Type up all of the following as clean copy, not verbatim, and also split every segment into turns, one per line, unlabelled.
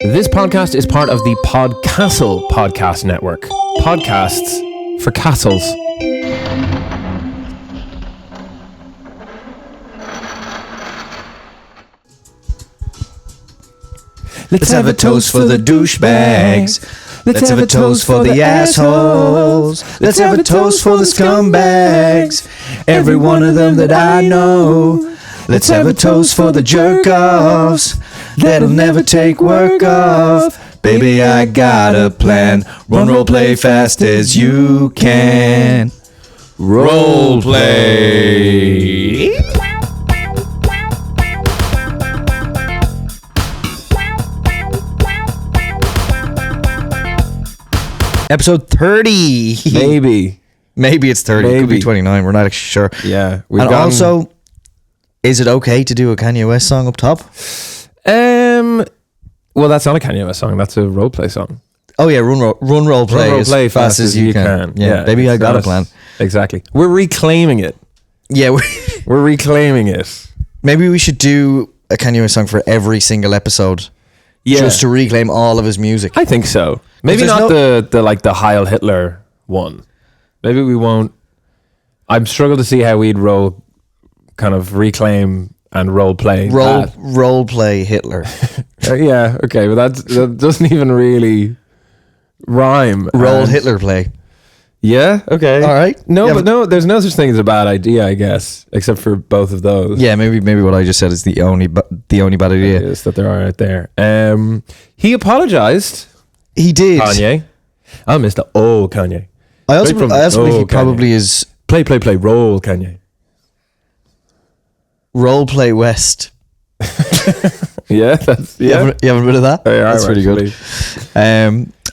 This podcast is part of the Podcastle podcast network. Podcasts for castles.
Let's have a toast for the douchebags. Let's have a toast for the assholes. Let's have a toast for the scumbags. Every one of them that I know. Let's have a toast for the jerk-offs that'll never take work off. Baby, I got a plan. Run, roll, play fast as you can. Role play. Episode 30. Maybe it's 30. It could be 29. We're not actually sure.
Yeah.
Also, is it okay to do a Kanye West song up top?
Well, that's not a Kanye West song. That's a roleplay song.
Oh yeah, run roll play
Run,
as
play
fast as you can. Yeah, baby, I got a plan.
Exactly. We're reclaiming it.
Yeah,
we're reclaiming it.
Maybe we should do a Kanye West song for every single episode.
Yeah.
Just to reclaim all of his music.
I think so. Maybe not the Heil Hitler one. Maybe we won't. I'm struggling to see how we'd reclaim and role play.
Role play Hitler.
Yeah, okay, but that doesn't even really rhyme.
Hitler play.
Yeah, okay.
All right.
No, there's no such thing as a bad idea, I guess, except for both of those.
Yeah, maybe what I just said is the only bad idea
ideas that there are out there. He apologized.
He did.
Kanye. I missed the Kanye.
I also think he probably is
play roll Kanye.
Role play West.
Yeah, that's
You haven't bit of that?
Yeah,
that's pretty good.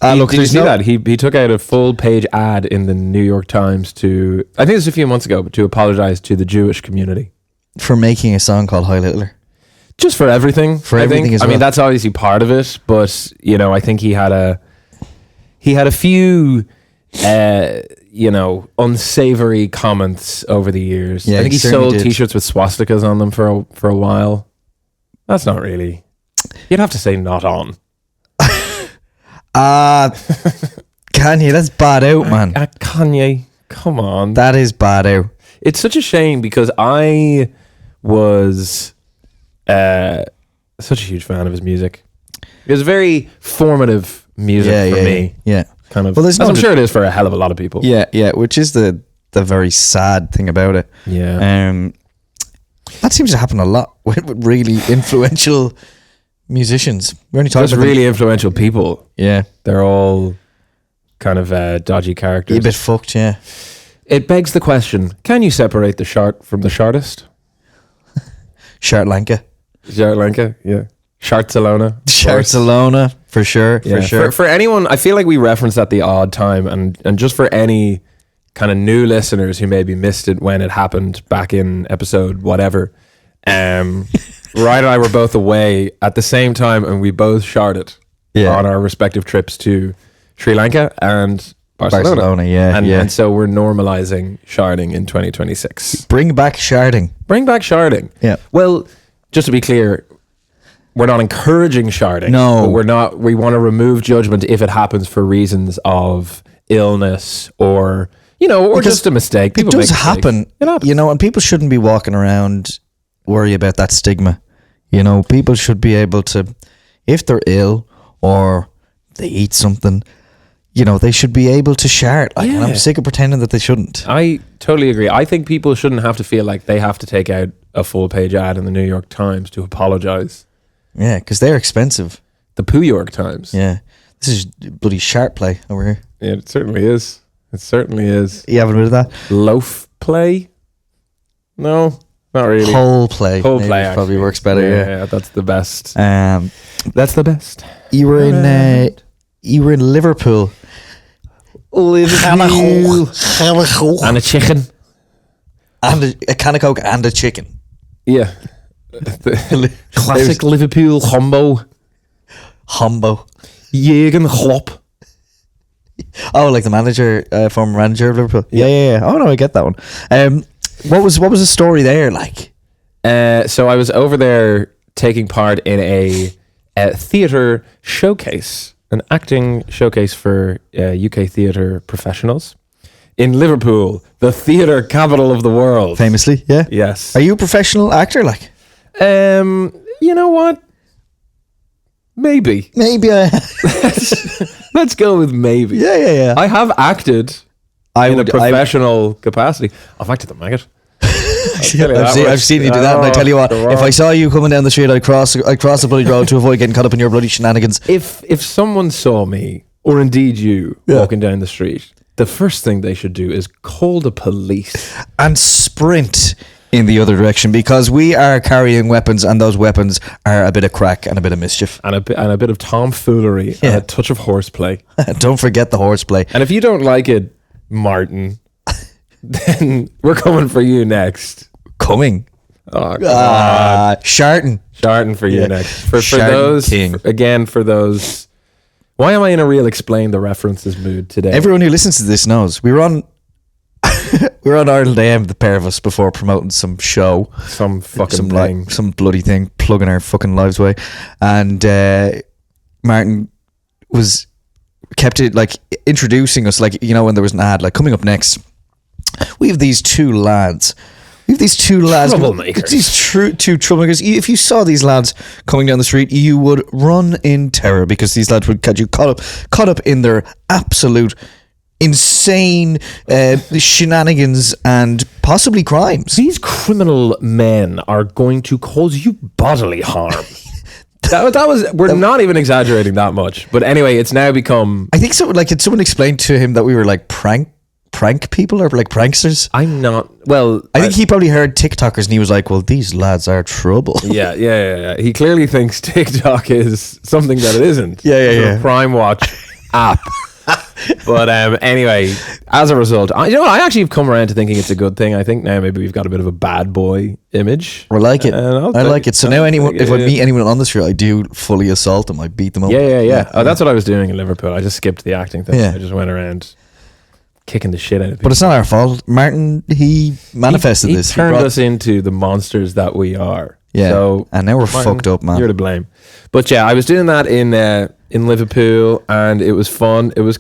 Look,
did you see that? He took out a full page ad in the New York Times I think it was a few months ago, but to apologize to the Jewish community
for making a song called Heil Hitler.
Just for everything. I mean, that's obviously part of it, but I think he had a few unsavory comments over the years.
Yeah,
I think he sold t-shirts with swastikas on them for a while. That's not really. You'd have to say not on.
Kanye, that's bad out, man.
Kanye, come on.
That is bad out.
It's such a shame because I was such a huge fan of his music. It was very formative music for me.
Yeah.
Kind of.
Well,
I'm sure it is for a hell of a lot of people.
Yeah, which is the very sad thing about it.
Yeah.
That seems to happen a lot with really influential musicians. We're only talking
about really influential people.
Yeah.
They're all kind of dodgy characters.
A bit fucked, yeah.
It begs the question, can you separate the shart from the shartist?
Shartlanka,
yeah.
Shartsalona, for sure,
yeah,
for sure.
For anyone, I feel like we reference at the odd time, and just for any kind of new listeners who maybe missed it when it happened back in episode whatever, Ryan and I were both away at the same time, and we both sharted on our respective trips to Sri Lanka and Barcelona. And so we're normalizing sharding in 2026.
Bring back sharding.
Yeah. Well, just to be clear, we're not encouraging sharding.
No.
But we want to remove judgment if it happens for reasons of illness or just a mistake.
People it does happen. It happens. And people shouldn't be walking around worry about that stigma. People should be able to, if they're ill or they eat something, they should be able to shart. And I'm sick of pretending that they shouldn't.
I totally agree. I think people shouldn't have to feel like they have to take out a full page ad in the New York Times to apologize.
Yeah, because they're expensive.
The Poo York Times.
Yeah. This is bloody sharp play over here.
Yeah, it certainly is.
You haven't heard of that?
Loaf play? No, not really.
Whole play.
Probably
works better.
Yeah, that's the best. That's the best.
You were in Liverpool.
And a chicken.
And a can of Coke and a chicken.
Yeah. The classic Liverpool combo. Jürgen Klopp.
Oh, like the manager, former manager of Liverpool. Yeah. Oh no, I get that one. What was the story there like?
So I was over there taking part in a theatre showcase, an acting showcase for UK theatre professionals in Liverpool, the theatre capital of the world.
Famously, yeah.
Yes.
Are you a professional actor? Like,
you know what? Maybe.
maybe I.
Let's go with maybe.
Yeah.
I have acted in a professional capacity. I've acted the maggot.
I've seen you do that, and I tell you what, if I saw you coming down the street, I'd cross the bloody road to avoid getting caught up in your bloody shenanigans.
If someone saw me, or indeed you, walking down the street, the first thing they should do is call the police
and sprint in the other direction, because we are carrying weapons, and those weapons are a bit of crack and a bit of mischief
and a bit of tomfoolery and a touch of horseplay.
Don't forget the horseplay.
And if you don't like it, Martin, then we're coming for you next.
Coming.
Oh, God.
Sharton
for you next. For
Sharton
those,
King.
For those. Why am I in a real explain the references mood today?
Everyone who listens to this knows we were on Ireland AM, the pair of us, before promoting some show,
some fucking thing,
some bloody thing, plugging our fucking lives away, and Martin kept it like introducing us, like, you know, when there was an ad, like, coming up next, we have these two lads.
Troublemakers.
These two troublemakers. If you saw these lads coming down the street, you would run in terror, because these lads would get you caught up in their absolute insane shenanigans and possibly crimes.
These criminal men are going to cause you bodily harm. We're not even exaggerating that much. But anyway, it's now become,
I think so. Like, did someone explain to him that we were like prank people, or like pranksters?
I'm not. Well,
I think he probably heard TikTokers and he was like, well, these lads are trouble.
Yeah. He clearly thinks TikTok is something that it isn't.
Yeah.
Prime Watch app. But anyway, as a result, I actually have come around to thinking it's a good thing. I think now maybe we've got a bit of a bad boy image.
I like it. I like it. So now if I meet anyone on the street, I do fully assault them. I beat them up.
Yeah. Oh, that's what I was doing in Liverpool. I just skipped the acting thing.
Yeah.
I just went around kicking the shit out of people.
But it's not our fault. Martin, he manifested this.
He turned us into the monsters that we are.
Yeah.
So,
and now we're fucked up, man.
You're to blame. But yeah, I was doing that in Liverpool, and it was fun. It was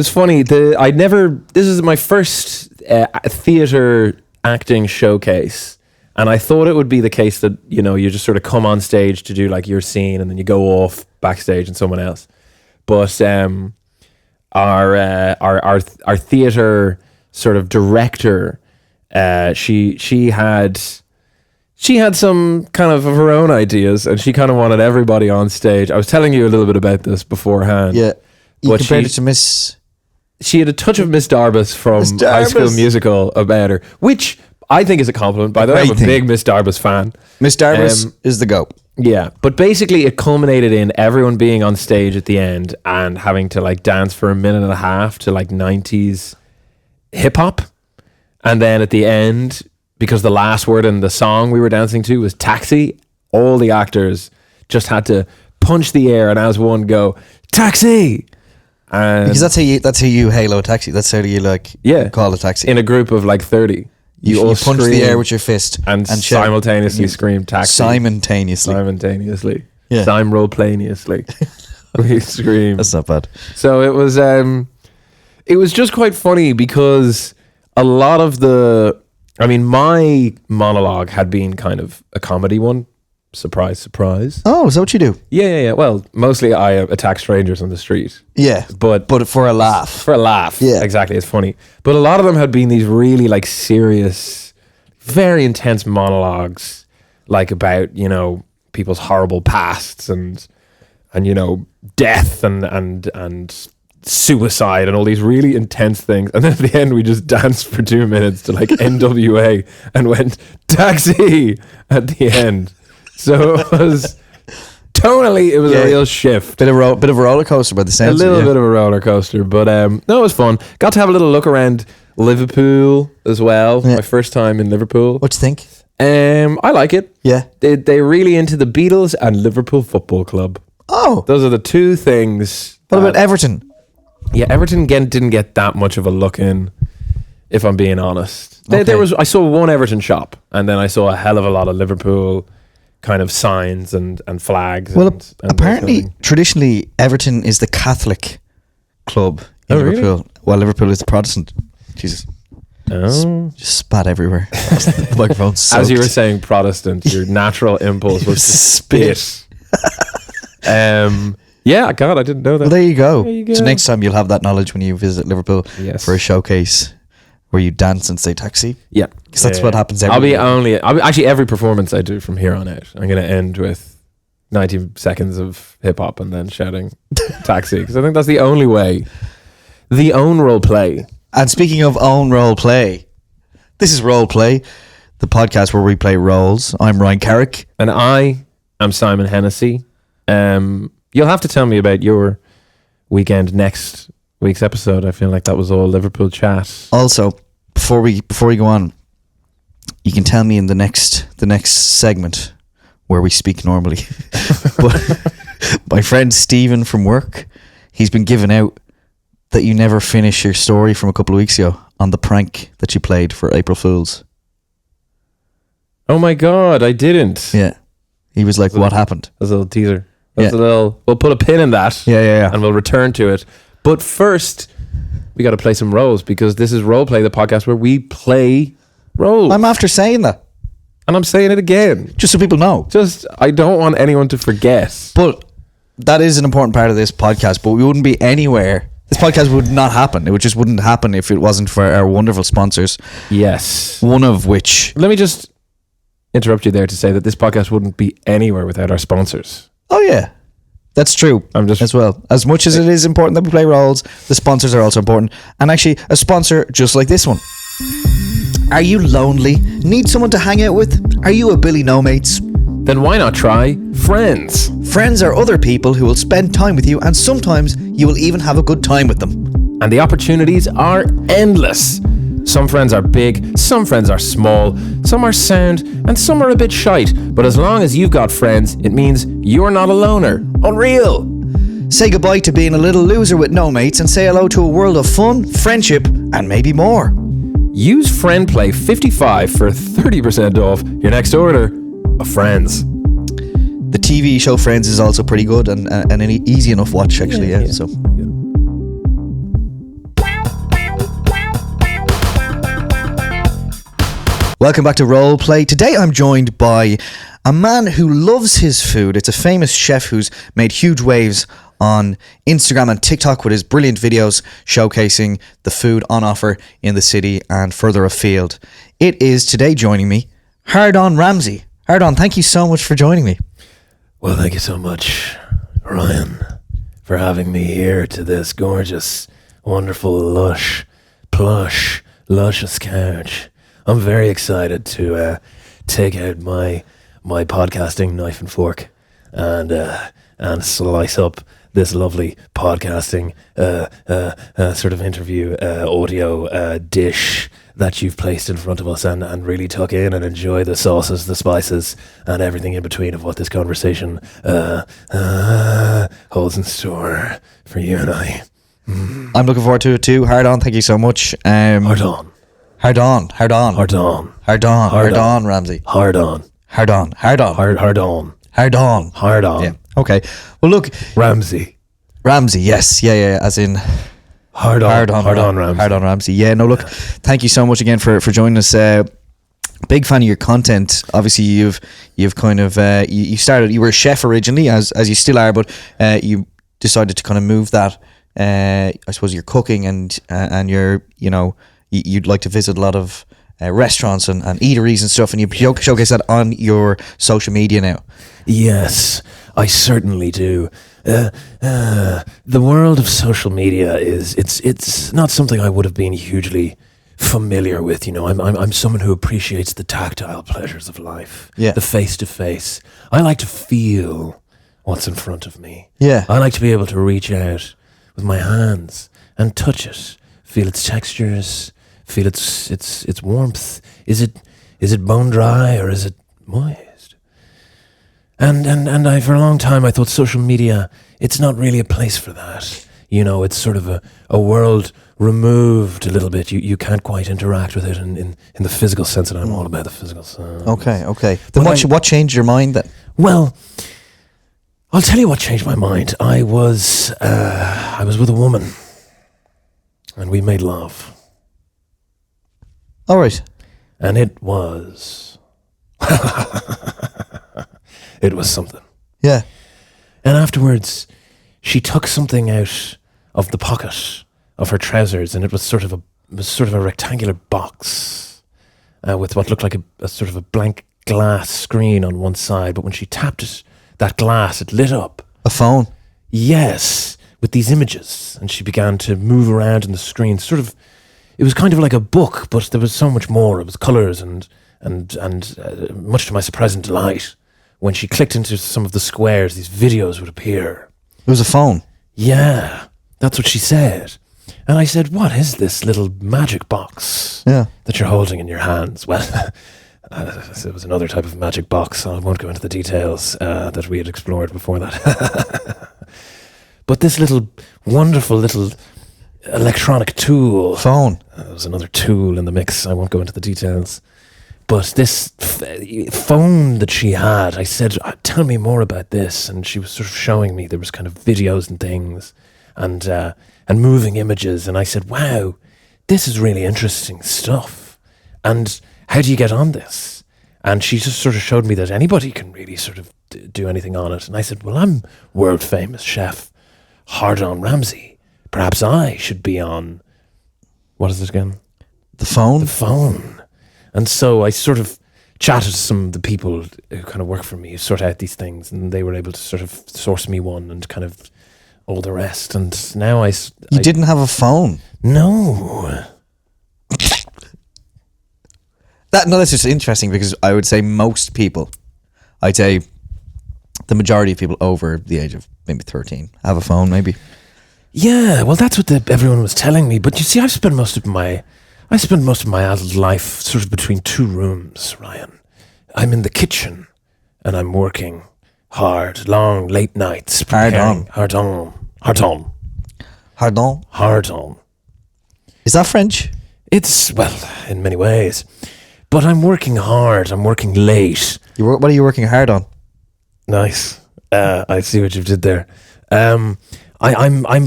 funny. This is my first theatre acting showcase, and I thought it would be the case that, you know, you just sort of come on stage to do like your scene, and then you go off backstage and someone else. But our theatre sort of director, she had some kind of her own ideas, and she kind of wanted everybody on stage. I was telling you a little bit about this beforehand.
Yeah. You compared it to Miss...
She had a touch of Miss Darbus from High School Musical about her, which I think is a compliment. By the way, I'm a big Miss Darbus fan.
Miss Darbus is the GOAT.
Yeah, but basically it culminated in everyone being on stage at the end and having to like dance for a minute and a half to like 90s hip hop. And then at the end, because the last word in the song we were dancing to was Taxi, all the actors just had to punch the air and as one go, Taxi! And
because that's how you halo a taxi. That's how you call a taxi.
In a group of like 30. You all
punch the air with your fist
and simultaneously scream Taxi.
Simultaneously.
Yeah. Simultaneously. We scream.
That's not bad.
So it was just quite funny, because a lot of my monologue had been kind of a comedy one. Surprise, surprise.
Oh, is that what you do?
Yeah. Well, mostly I attack strangers on the street.
Yeah, but for a laugh.
For a laugh.
Yeah.
Exactly. It's funny. But a lot of them had been these really like serious, very intense monologues, like about, you know, people's horrible pasts and you know, death and suicide and all these really intense things. And then at the end we just danced for 2 minutes to like NWA and went Taxi at the end. So it was tonally, it was a real shift.
Bit of a roller coaster by the sounds.
A little bit of a roller coaster, but no, it was fun. Got to have a little look around Liverpool as well. Yeah. My first time in Liverpool.
What do you think?
I like it.
Yeah,
they're really into the Beatles and Liverpool Football Club.
Oh,
those are the two things.
What about Everton?
Yeah, Everton didn't get that much of a look in, if I'm being honest. I saw one Everton shop, and then I saw a hell of a lot of Liverpool kind of signs and flags.
Well,
and
apparently, traditionally, Everton is the Catholic club in Liverpool.
Really?
While Liverpool is the Protestant. Jesus. Just spat everywhere. The microphone soaked.
As you were saying Protestant, your natural impulse was to spit. Yeah, God, I didn't know that.
Well, there you go. So next time you'll have that knowledge when you visit Liverpool for a showcase where you dance and say taxi.
Yeah.
Because that's what happens
actually every performance I do from here on out, I'm going to end with 90 seconds of hip hop and then shouting taxi, because I think that's the only way. The own role play.
And speaking of own role play, this is Role Play, the podcast where we play roles. I'm Ryan Carrick.
And I am Simon Hennessy. You'll have to tell me about your weekend next week's episode. I feel like that was all Liverpool chat.
Also, before we go on, you can tell me in the next segment where we speak normally. But my friend Stephen from work, he's been giving out that you never finish your story from a couple of weeks ago on the prank that you played for April Fools.
Oh my God, I didn't.
Yeah. He was like, what happened?
That's a little teaser. We'll put a pin in that.
Yeah.
And we'll return to it. But first, we got to play some roles, because this is Role Play, the podcast where we play roles.
I'm after saying that.
And I'm saying it again.
Just so people know.
I don't want anyone to forget.
But that is an important part of this podcast, but we wouldn't be anywhere. This podcast would not happen. It just wouldn't happen if it wasn't for our wonderful sponsors.
Yes.
One of which...
Let me just interrupt you there to say that this podcast wouldn't be anywhere without our sponsors.
Oh, yeah. That's true. As well. As much as it is important that we play roles, the sponsors are also important. And actually, a sponsor just like this one. Are you lonely? Need someone to hang out with? Are you a Billy No Mates?
Then why not try Friends?
Friends are other people who will spend time with you, and sometimes you will even have a good time with them.
And the opportunities are endless. Some friends are big, some friends are small, some are sound, and some are a bit shite. But as long as you've got friends, it means you're not a loner. Unreal!
Say goodbye to being a little loser with no mates and say hello to a world of fun, friendship, and maybe more.
Use FriendPlay 55 for 30% off your next order of Friends.
The TV show Friends is also pretty good and an easy enough watch, actually. Yeah. So. Welcome back to Role Play. Today I'm joined by a man who loves his food. It's a famous chef who's made huge waves on Instagram and TikTok with his brilliant videos showcasing the food on offer in the city and further afield. It is today joining me, Hardon Ramsay. Hardon, thank you so much for joining me.
Well, thank you so much, Ryan, for having me here to this gorgeous, wonderful, lush, plush, luscious couch. I'm very excited to take out my podcasting knife and fork and slice up this lovely podcasting sort of interview audio dish that you've placed in front of us and really tuck in and enjoy the sauces, the spices, and everything in between of what this conversation holds in store for you and I.
I'm looking forward to it too. Hardon, thank you so much. Hardon Ramsay. Hardon. Yeah. Okay. Well, look.
Ramsay,
yes. Yeah. As in...
Hardon
Ramsay. Yeah, no, look, thank you so much again for joining us. Big fan of your content. Obviously, you've kind of you started. You were a chef originally, as you still are, but you decided to kind of move that. I suppose your cooking and your you'd like to visit a lot of restaurants and eateries and stuff, and you showcase that on your social media now.
Yes, I certainly do. The world of social media it's not something I would have been hugely familiar with. I'm someone who appreciates the tactile pleasures of life.
Yeah.
The face to face. I like to feel what's in front of me.
Yeah.
I like to be able to reach out with my hands and touch it, feel its textures, feel its warmth. Is it bone dry or is it moist? And I, for a long time, I thought social media, it's not really a place for that. it's sort of a world removed a little bit. You can't quite interact with it in the physical sense, and I'm all about the physical sense.
Okay. Then what changed your mind then?
Well, I'll tell you what changed my mind. I was with a woman, and we made love,
All right.
and it was it was something.
Yeah.
And afterwards, she took something out of the pocket of her trousers, and it was sort of a rectangular box with what looked like a sort of a blank glass screen on one side. But when she tapped it, that glass, it lit up.
A phone.
Yes, with these images, and she began to move around in the screen. It was kind of like a book, but there was so much more. It was colours and much to my surprise and delight, when she clicked into some of the squares, these videos would appear.
It was a phone.
Yeah, that's what she said. And I said, what is this little magic box that you're holding in your hands? Well, it was another type of magic box. I won't go into the details that we had explored before that. But this little wonderful little electronic tool.
Phone.
There was another tool in the mix. I won't go into the details. But this phone that she had, I said, tell me more about this. And she was sort of showing me, there was kind of videos and things and moving images. And I said, wow, this is really interesting stuff. And how do you get on this? And she just sort of showed me that anybody can really sort of do anything on it. And I said, well, I'm world famous chef Hardon Ramsay. Perhaps I should be on, what is it again?
The phone?
The phone. And so I sort of chatted to some of the people who kind of work for me, who sort out these things, and they were able to sort of source me one and kind of all the rest. And now I
didn't have a phone?
No.
That's just interesting, because I would say most people, I'd say the majority of people over the age of maybe 13 have a phone, maybe.
Yeah, well, that's what everyone was telling me. But you see, I spent most of my adult life sort of between two rooms, Ryan. I'm in the kitchen, and I'm working hard, long, late nights.
Hardon. Is that French?
It's, well, in many ways. But I'm working hard. I'm working late.
What are you working hard on?
Nice. I see what you did there. I'm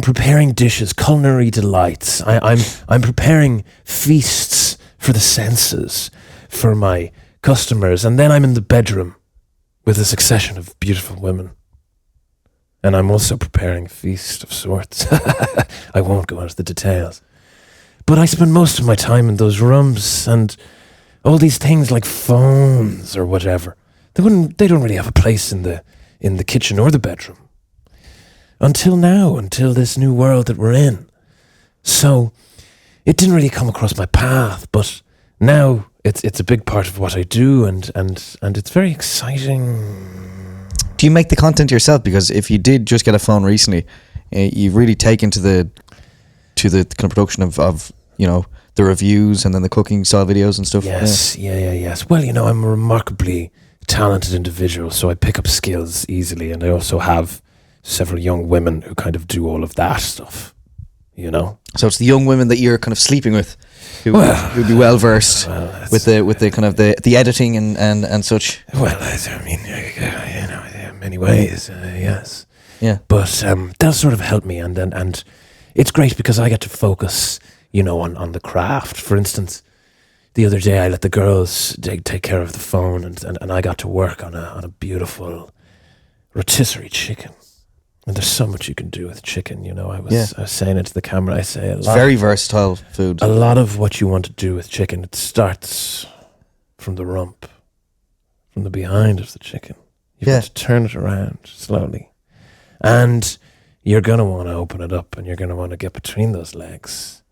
preparing dishes, culinary delights. I'm preparing feasts for the senses, for my customers, and then I'm in the bedroom with a succession of beautiful women. And I'm also preparing a feast of sorts. I won't go into the details. But I spend most of my time in those rooms, and all these things like phones or whatever, they don't really have a place in the kitchen or the bedroom. Until now, until this new world that we're in. So it didn't really come across my path, but now it's a big part of what I do, and it's very exciting.
Do you make the content yourself? Because if you did just get a phone recently, you've really taken to the kind of production of the reviews and then the cooking style videos and stuff.
Yes, yes. Well, I'm a remarkably talented individual, so I pick up skills easily, and I also have several young women who kind of do all of that stuff,
So it's the young women that you're kind of sleeping with, who'd be well versed with the kind of the editing and such.
Well, I mean, in many ways, yes.
Yeah.
But that'll sort of help me, and it's great because I get to focus, on the craft. For instance, the other day I let the girls take care of the phone, and I got to work on a beautiful rotisserie chicken. And there's so much you can do with chicken, I was saying it to the camera. I say
it's very versatile food.
A lot of what you want to do with chicken, it starts from the rump, from the behind of the chicken. You've got to turn it around slowly. And you're going to want to open it up, and you're going to want to get between those legs.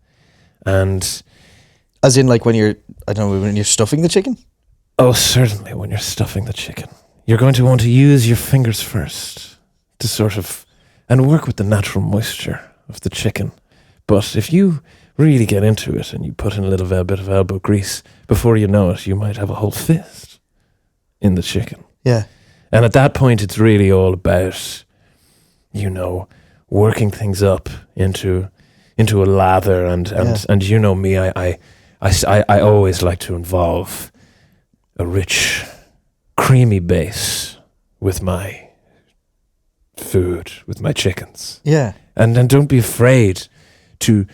And
as in, like when you're stuffing the chicken?
Oh, certainly when you're stuffing the chicken. You're going to want to use your fingers first to sort of, and work with the natural moisture of the chicken. But if you really get into it and you put in a little bit of elbow grease, before you know it, you might have a whole fist in the chicken.
Yeah.
And at that point, it's really all about, working things up into a lather, and you know me, I always like to involve a rich, creamy base with my food, with my chickens.
Yeah.
And don't be afraid to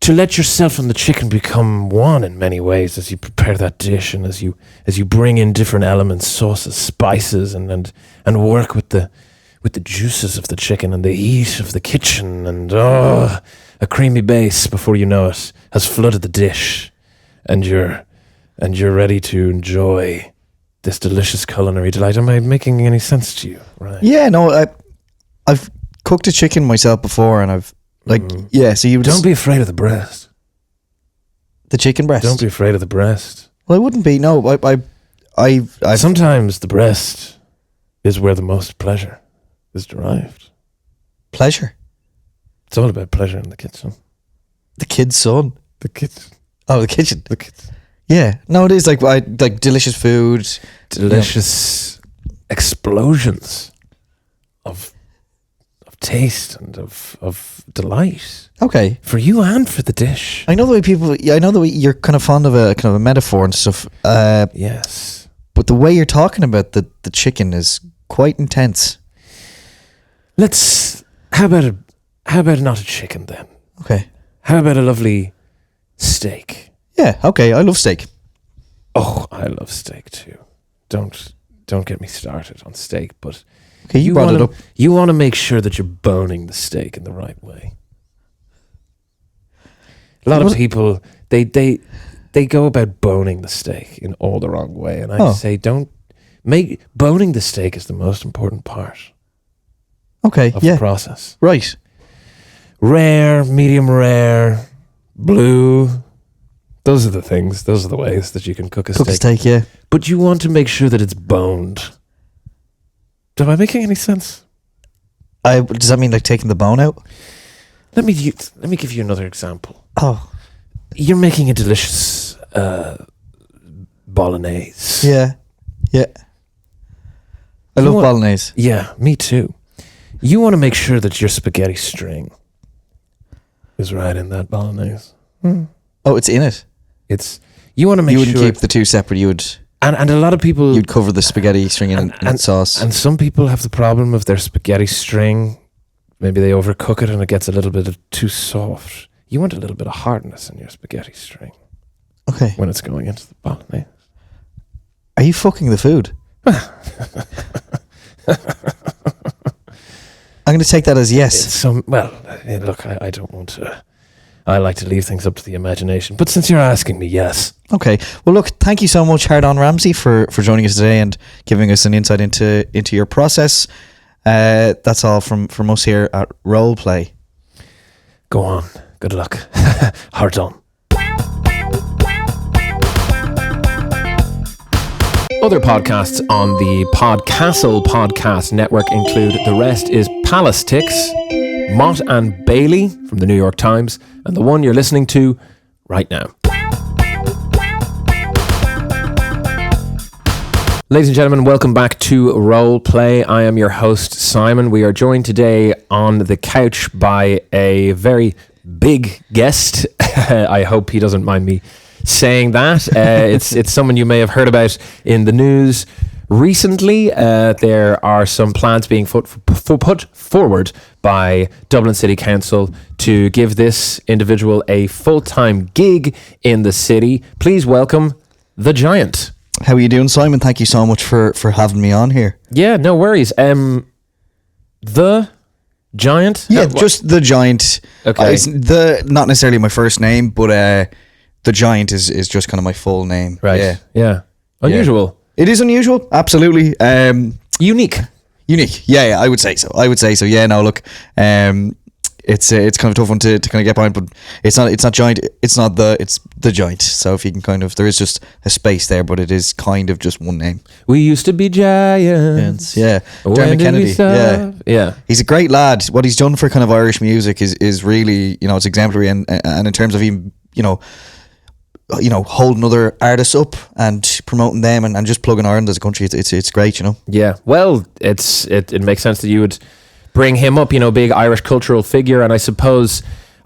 let yourself and the chicken become one in many ways as you prepare that dish, and as you bring in different elements, sauces, spices, and work with the juices of the chicken and the heat of the kitchen, and a creamy base, before you know it, has flooded the dish, and you're ready to enjoy this delicious culinary delight. Am I making any sense to you? Right?
Yeah, no, I've cooked a chicken myself before, and I've so you
don't be afraid of the breast.
The chicken breast.
Don't be afraid of the breast.
Well, I wouldn't be. No, I
sometimes the breast is where the most pleasure is derived.
Pleasure.
It's all about pleasure in the kitchen.
The kid's son.
The kitchen.
Oh, the kitchen.
The kitchen.
Yeah. No, it is like delicious food,
delicious explosions of taste and of delight.
Okay.
For you and for the dish.
I know the way people. Yeah, I know the way you're kind of fond of a metaphor and stuff.
Yes.
But the way you're talking about the chicken is quite intense.
How about not a chicken then?
Okay.
How about a lovely steak?
Yeah. Okay. I love steak.
Oh, I love steak too. Don't get me started on steak, but
okay, you brought it up.
You want to make sure that you're boning the steak in the right way. A lot of people they go about boning the steak in all the wrong way, and I say boning the steak is the most important part.
Okay,
of the process.
Right.
Rare, medium rare, blue. Those are the things. Those are the ways that you can cook a steak.
Cook a steak, yeah.
But you want to make sure that it's boned. Am I making any sense?
Does that mean like taking the bone out?
Let me give you another example.
Oh.
You're making a delicious bolognese.
Yeah. Yeah. I love bolognese.
Yeah, me too. You want to make sure that your spaghetti string is right in that bolognese.
Oh, it's in it.
You want to make sure
you wouldn't keep the two separate. You would,
and a lot of people
you'd cover the spaghetti string in sauce.
And some people have the problem of their spaghetti string. Maybe they overcook it and it gets a little bit too soft. You want a little bit of hardness in your spaghetti string.
Okay.
When it's going into the bolognese.
Are you fucking the food? I'm going to take that as yes.
Look, I don't want to. I like to leave things up to the imagination. But since you're asking me, yes.
Okay. Well, look, thank you so much, Hardon Ramsay, for joining us today and giving us an insight into your process. That's all from us here at Roleplay.
Go on. Good luck. Hardon. Other podcasts on the Podcastle Podcast Network include The Rest is Politics, Mott and Bailey from the New York Times, and the one you're listening to right now. Ladies and gentlemen, welcome back to Role Play. I am your host, Simon. We are joined today on the couch by a very big guest. I hope he doesn't mind me saying that. It's someone you may have heard about in the news recently. There are some plans being put forward by Dublin City Council to give this individual a full-time gig in the city. Please welcome the Giant.
How are you doing, Simon? Thank you so much for having me on here.
Yeah, no worries. The Giant?
Yeah, just the Giant.
Okay.
Not necessarily my first name, but the Giant is just kind of my full name.
Right. Yeah. Unusual.
Yeah. It is unusual. Absolutely.
Unique.
Yeah, I would say so. Yeah, no, look, it's kind of a tough one to kind of get behind, but it's not Giant. It's the Giant. So if you can kind of, there is just a space there, but it is kind of just one name.
We used to be giants.
Yeah.
Dermot Kennedy. Yeah.
He's a great lad. What he's done for kind of Irish music is really, it's exemplary, and in terms of even, holding other artists up and promoting them and just plugging Ireland as a country, it's great,
Yeah. Well, it makes sense that you would
bring him up, big Irish cultural figure. And I suppose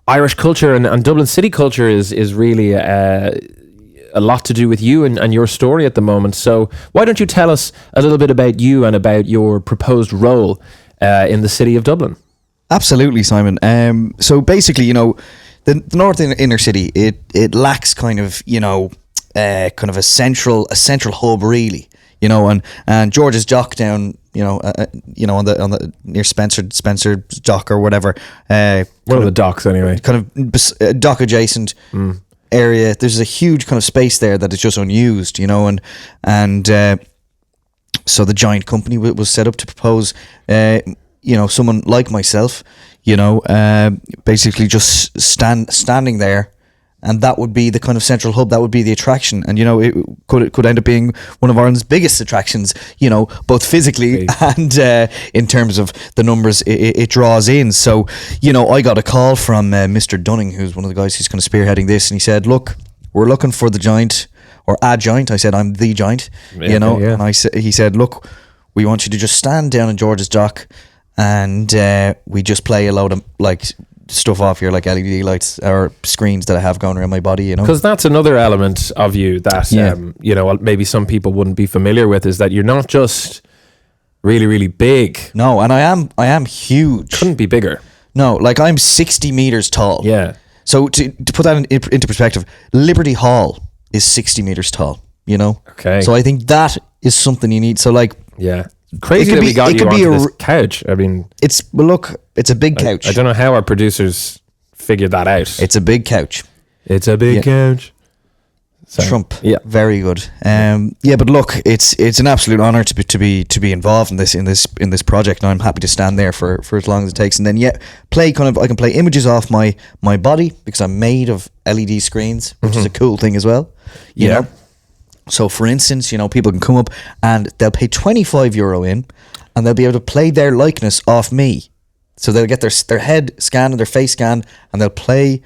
Irish culture and Dublin city culture is really a lot to do with you and your story at the moment. So why don't you tell us a little bit about you and about your proposed role in the city of Dublin?
Absolutely, Simon. So basically, the north inner city, it lacks kind of a central hub, really. And George's Dock down, on the near Spencer Dock or whatever.
One of the docks, anyway.
Kind of dock adjacent area. There's a huge kind of space there that is just unused, and so the giant company was set up to propose, someone like myself, basically just standing there. And that would be the kind of central hub. That would be the attraction, and it could end up being one of Ireland's biggest attractions. Both physically and in terms of the numbers it draws in. So, I got a call from Mr. Dunning, who's one of the guys who's kind of spearheading this, and he said, "Look, we're looking for the giant or a giant." I said, "I'm the giant," and he said, "Look, we want you to just stand down in George's Dock, and we just play a load of stuff off here, like LED lights or screens that I have going around my body,
Because that's another element of you that, maybe some people wouldn't be familiar with, is that you're not just really, really big.
No, and I am huge.
Couldn't be bigger.
No, I'm 60 meters tall.
Yeah.
So to put that into perspective, Liberty Hall is 60 meters tall,
Okay.
So I think that is something you need. So
yeah. Crazy that we got you onto this couch. I mean,
it's a big couch.
I don't know how our producers figured that out.
It's a big couch.
It's a big couch.
So, Trump.
Yeah.
Very good. But look, it's an absolute honor to be involved in this project, and I'm happy to stand there for as long as it takes, and then I can play images off my body because I'm made of LED screens, which is a cool thing as well. You know? So, for instance, people can come up and they'll pay €25 in, and they'll be able to play their likeness off me. So they'll get their head scanned and their face scanned, and they'll play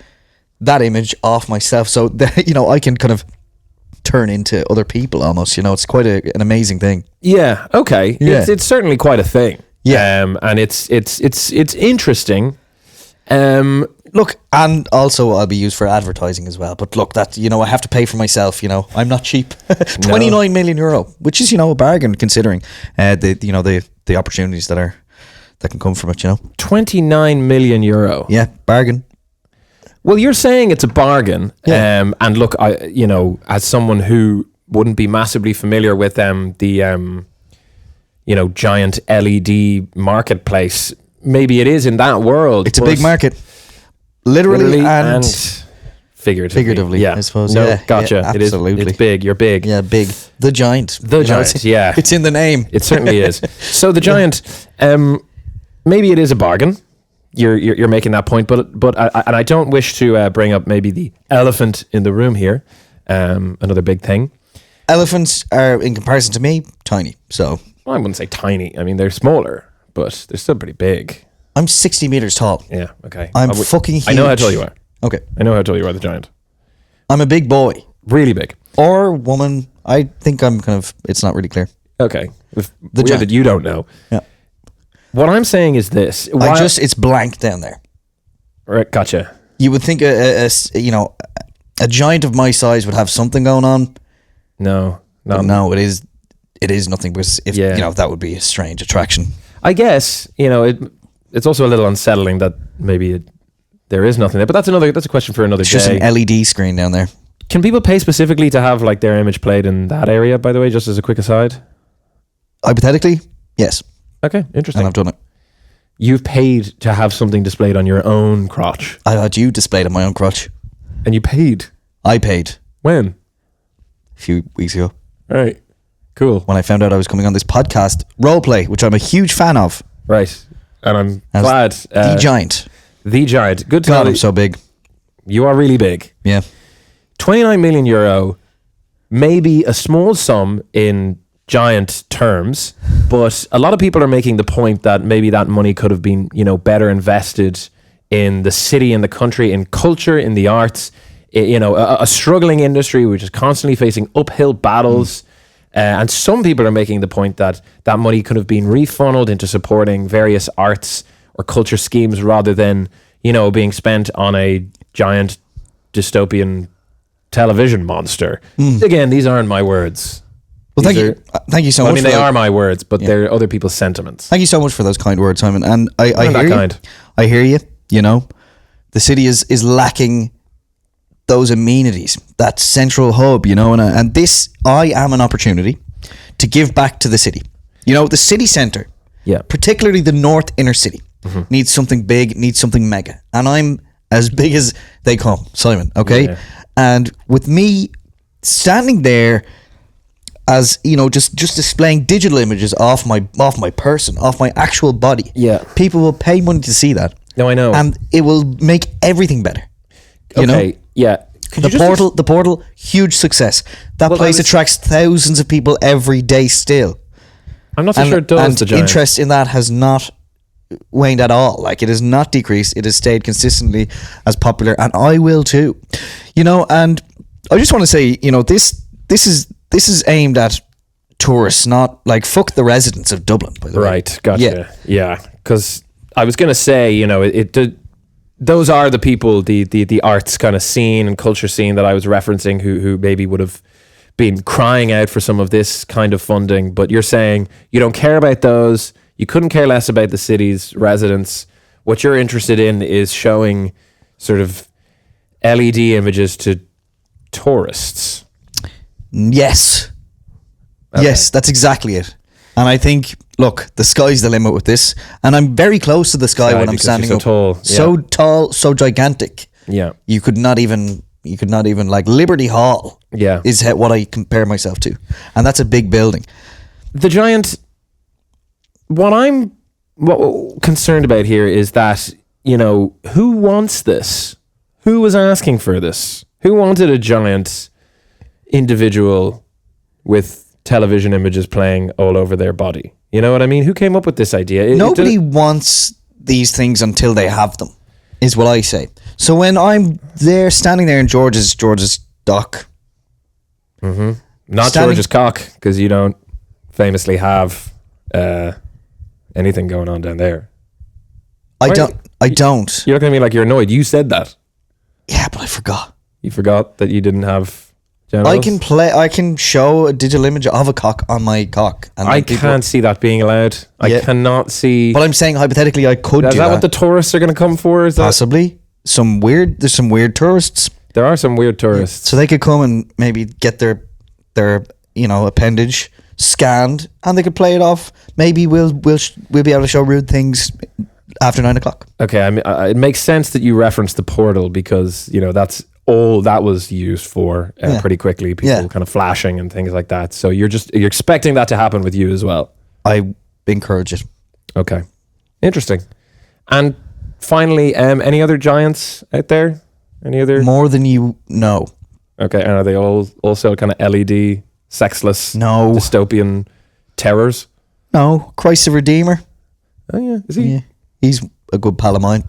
that image off myself. So I can kind of turn into other people almost. It's quite an amazing thing.
Yeah. Okay.
Yeah.
It's certainly quite a thing.
Yeah.
And it's interesting.
Look, and also I'll be used for advertising as well. But look, that I have to pay for myself. I'm not cheap. €29 million, which is a bargain considering the opportunities that can come from it.
€29 million.
Yeah, bargain.
Well, you're saying it's a bargain.
Yeah.
And look, as someone who wouldn't be massively familiar with the giant LED marketplace, maybe it is in that world.
It's a big market. Literally and
figuratively. Yeah,
I suppose.
No,
yeah,
gotcha.
Yeah, absolutely.
It's big. You're big.
Yeah, big. The giant.
The giant. Yeah,
it's in the name.
It certainly is. So the giant. Maybe it is a bargain. You're making that point, but I don't wish to bring up maybe the elephant in the room here. Another big thing.
Elephants are, in comparison to me, tiny. So
I wouldn't say tiny. I mean, they're smaller, but they're still pretty big.
I'm 60 meters tall.
Yeah, okay.
I'm fucking huge.
I know how tall you are.
Okay.
I know how tall you are, the giant.
I'm a big boy.
Really big.
Or woman. I think I'm kind of, it's not really clear.
Okay.
The
weird
giant.
that you don't know.
Yeah.
What I'm saying is this.
It's blank down there.
Right, gotcha.
You would think a giant of my size would have something going on.
No.
No, it is nothing, because if that would be a strange attraction.
I guess, it's also a little unsettling that maybe there is nothing there, but that's a question for another
It's
day.
just an LED screen down there.
Can people pay specifically to have their image played in that area, by the way, just as a quick aside?
Hypothetically, yes.
Okay, interesting.
And I've done it.
You've paid to have something displayed on your own crotch.
I had you displayed on my own crotch.
And you paid?
I paid.
When?
A few weeks ago.
Right. Cool.
When I found out I was coming on this podcast, Roleplay, which I'm a huge fan of.
Right. And I'm glad.
The giant.
The giant. Good to know.
God, I'm so big.
You are really big.
Yeah.
€29 million, maybe a small sum in giant terms, but a lot of people are making the point that maybe that money could have been, better invested in the city, in the country, in culture, in the arts, a struggling industry which is constantly facing uphill battles. And some people are making the point that that money could have been refunneled into supporting various arts or culture schemes rather than, being spent on a giant dystopian television monster. Again, these aren't my words.
Well, thank you so much.
I mean, they are my words, but they're other people's sentiments.
Thank you so much for those kind words, Simon. And I hear you.
Kind.
I hear you. The city is lacking those amenities, that central hub, and this, I am an opportunity to give back to the city. The city centre, particularly the north inner city, needs something big, needs something mega. And I'm as big as they come, Simon, okay? Yeah. And with me standing there as, just displaying digital images off my person, off my actual body.
Yeah.
People will pay money to see that.
No, I know.
And it will make everything better.
Okay, yeah.
The portal, huge success. That place attracts thousands of people every day still.
I'm not so sure it does.
And interest in that has not waned at all. Like, it has not decreased. It has stayed consistently as popular, and I will too. And I just want to say, this is aimed at tourists, not like fuck the residents of Dublin. By the way,
right? Gotcha. Yeah, because I was going to say, those are the people, the arts kind of scene and culture scene that I was referencing, who maybe would have been crying out for some of this kind of funding. But you're saying you don't care about those. You couldn't care less about the city's residents. What you're interested in is showing sort of LED images to tourists.
Yes. Okay. Yes, that's exactly it. And I think, look, the sky's the limit with this. And I'm very close to the sky when I'm standing up.
Tall. Yeah.
So tall, so gigantic.
Yeah.
You could not even like Liberty Hall.
Yeah.
Is what I compare myself to. And that's a big building.
The giant, what I'm concerned about here is that, who wants this? Who was asking for this? Who wanted a giant individual with television images playing all over their body? You know what I mean? Who came up with this idea?
Nobody wants these things until they have them, is what I say. So when I'm there, standing there in George's dock.
Not George's cock, because you don't famously have anything going on down there.
I don't.
You're looking at me like you're annoyed. You said that.
Yeah, but I forgot.
You forgot that you didn't have genitals?
I can show a digital image of a cock on my cock. And
I can't see that being allowed. I cannot see.
But I'm saying hypothetically I could do that.
Is that what the tourists are going to come for? Is
possibly. There's some weird tourists.
There are some weird tourists.
So they could come and maybe get their appendage scanned, and they could play it off. Maybe we'll be able to show rude things after 9 o'clock.
Okay, I mean, it makes sense that you reference the portal, because that's all that was used for pretty quickly. People kind of flashing and things like that. So you're expecting that to happen with you as well.
I encourage it.
Okay, interesting. And finally, any other giants out there? Any other?
More than you know.
Okay, and are they all also kind of LED, sexless, dystopian terrors?
No, Christ the Redeemer.
Oh yeah, is he?
Yeah. He's a good pal of mine.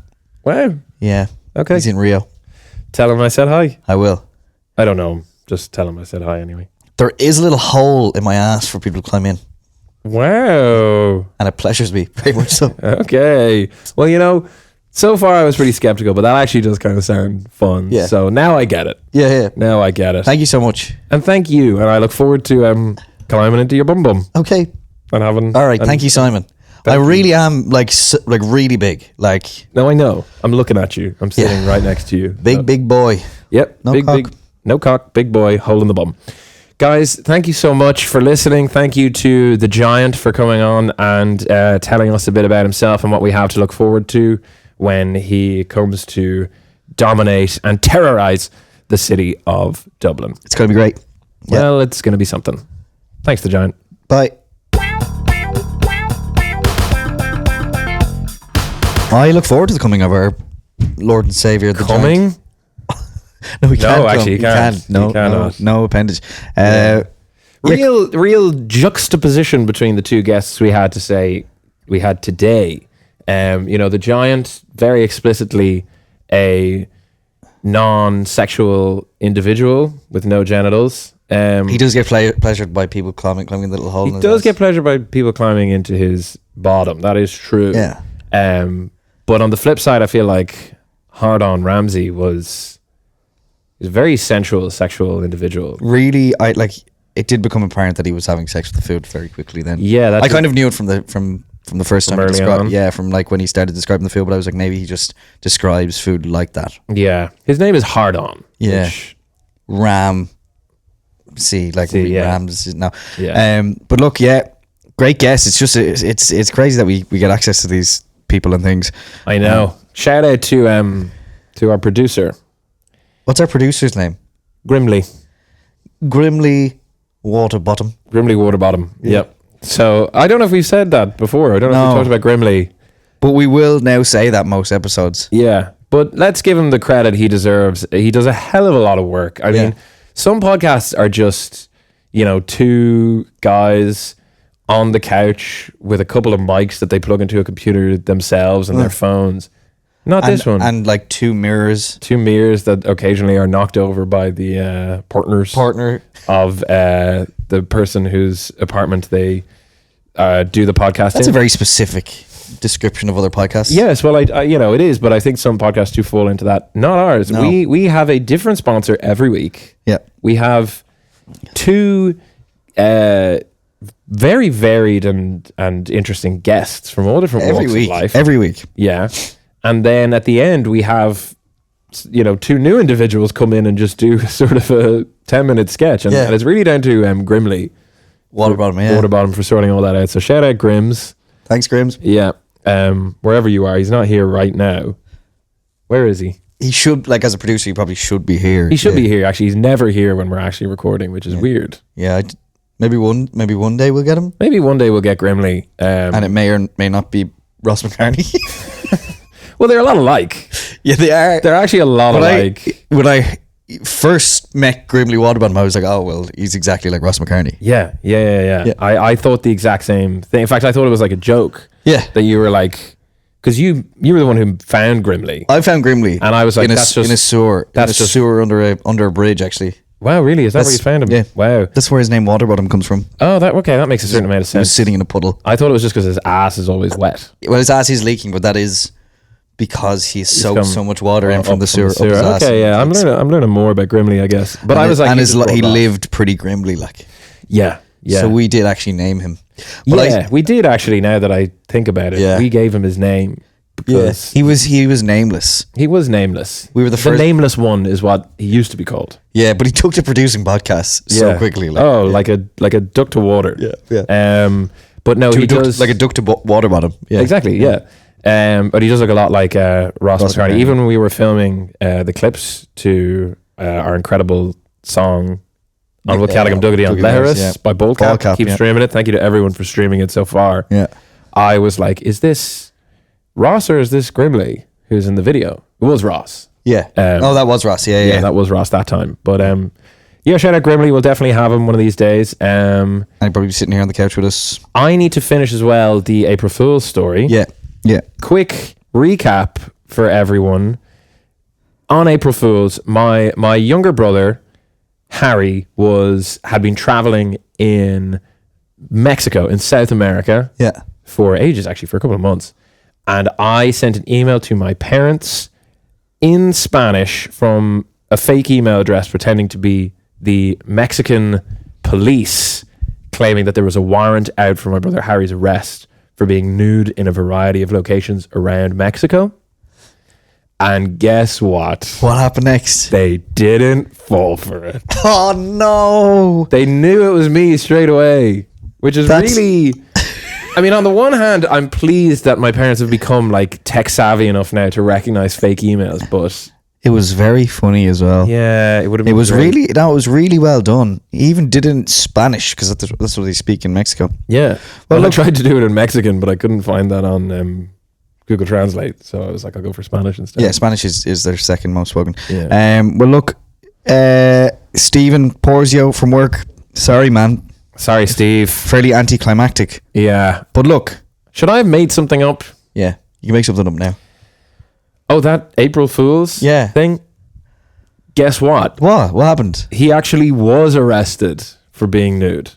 Wow.
Yeah.
Okay.
He's in Rio.
Tell him I said hi.
I will.
I don't know him. Just tell him I said hi anyway.
There is a little hole in my ass for people to climb in.
Wow.
And it pleasures me very much so.
Okay. Well, so far I was pretty skeptical, but that actually does kind of sound fun. Yeah. So now I get it.
Yeah.
Now I get it.
Thank you so much.
And thank you. And I look forward to climbing into your bum bum.
Okay.
And having.
All right. Thank you, Simon. I really am like really big. Like.
No, I know. I'm looking at you. I'm sitting right next to you.
Big boy.
Yep. Big. No cock. Big boy. Hole in the bum. Guys, thank you so much for listening. Thank you to the Giant for coming on and telling us a bit about himself and what we have to look forward to when he comes to dominate and terrorize the city of Dublin.
It's going to be great.
Well, it's going to be something. Thanks, the Giant.
Bye. I look forward to the coming of our Lord and Saviour, the
Coming?
Giant. No, he can't.
No, actually, he can't.
No appendage.
Real juxtaposition between the two guests we had today. The Giant, very explicitly a non-sexual individual with no genitals,
He does get pleasured by people climbing the little hole.
He does get pleasured by people climbing into his bottom. That is true.
Yeah.
But on the flip side, I feel like Hardon Ramsay was a very sensual, sexual individual.
Really, it did become apparent that he was having sex with the food very quickly. Then,
yeah,
I kind of knew it from the first time he
early on.
described. Yeah, from like when he started describing the food, but I was like, maybe he just describes food like that.
Yeah, his name is Hardon.
Yeah,
which,
Ram.
yeah.
Rams now.
Yeah.
But look, yeah, great guess. It's just it's crazy that we get access to these people and things.
I know. Shout out to our producer,
What's our producer's name?
Grimley
Waterbottom.
Grimley Waterbottom.
Yeah.
Yep. So I don't know if we've said that before. I don't know if we talked about Grimley.
But we will now say that most episodes.
Yeah. But let's give him the credit he deserves. He does a hell of a lot of work. I mean, some podcasts are just, two guys on the couch with a couple of mics that they plug into a computer themselves and their phones. Not this one.
And like two mirrors.
Two mirrors that occasionally are knocked over by the partner of the person whose apartment they do the podcast
That's
in.
a very specific description of other podcasts.
Yes, well, I it is, but I think some podcasts do fall into that. Not ours.
No.
We have a different sponsor every week.
Yeah.
We have two very varied and interesting guests from all different walks of life.
Every week.
Yeah. And then at the end, we have, two new individuals come in and just do sort of a 10-minute sketch. And it's really down to Grimley. Waterbottom for sorting all that out. So shout out Grims.
Thanks, Grims.
Yeah. Wherever you are. He's not here right now. Where is he?
He should, as a producer, he probably should be here.
He should be here. Actually, he's never here when we're actually recording, which is weird.
Yeah. Maybe one day we'll get him.
Maybe one day we'll get Grimley.
And it may or may not be Ross McCartney.
Well, they're a lot alike.
Yeah, they are.
They're actually a lot alike.
When I first met Grimley Waterbottom, I was like, oh, well, he's exactly like Ross McCartney.
Yeah. I thought the exact same thing. In fact, I thought it was like a joke.
Yeah.
That you were like, because you were the one who found Grimley.
I found Grimley.
And I was like,
in a sewer. That's in a sewer under a bridge, actually.
Wow, really? Is that where you found him?
Yeah.
Wow.
That's where his name Waterbottom comes from.
Oh, that makes a certain amount of
He was
sense.
sitting in a puddle.
I thought it was just because his ass is always wet.
Well, his ass is leaking, but that is because he's soaked so much water in from the sewer. Up his ass.
Okay, yeah. I'm learning more about Grimley, I guess. But I was like...
And he lived pretty grimly, like.
Yeah.
So we did actually name him.
But we did actually, now that I think about it. Yeah. We gave him his name. Because
he was nameless.
He was nameless.
We were the first.
The nameless one is what he used to be called.
Yeah, but he took to producing podcasts so quickly.
Like a duck to water.
Yeah.
But no, he does
like a duck to water bottom. Yeah,
exactly. Yeah. But he does look a lot like Ross McCartney. Even when we were filming the clips to our incredible song on Will Callaghan Dougherty on Leharis by Boltcap. Keep streaming it. Thank you to everyone for streaming it so far.
Yeah. I
was like, is this Ross or is this Grimley who's in the video? It was Ross.
Yeah. That was Ross. Yeah,
that was Ross that time. But shout out Grimley. We'll definitely have him one of these days.
And he'll probably be sitting here on the couch with us.
I need to finish as well the April Fool's story.
Yeah.
Quick recap for everyone. On April Fool's, my younger brother Harry had been traveling in Mexico, in South America.
Yeah.
For ages, actually, for a couple of months. And I sent an email to my parents in Spanish from a fake email address pretending to be the Mexican police, claiming that there was a warrant out for my brother Harry's arrest for being nude in a variety of locations around Mexico. And guess what?
What happened next?
They didn't fall for it.
Oh, no.
They knew it was me straight away, which is really... I mean, on the one hand, I'm pleased that my parents have become like tech savvy enough now to recognize fake emails, but
it was very funny as well.
Yeah, it would have been.
It was really well done. He even did it in Spanish because that's what they speak in Mexico.
Yeah. Well, I tried to do it in Mexican, but I couldn't find that on Google Translate, so I was like, I'll go for Spanish instead.
Yeah, Spanish is their second most spoken.
Yeah.
Well, look, Stephen Porzio from work. Sorry, man.
Sorry, Steve.
Fairly anticlimactic.
Yeah.
But look.
Should I have made something up?
Yeah. You can make something up now.
Oh, that April Fool's thing? guess what?
What happened?
He actually was arrested for being nude.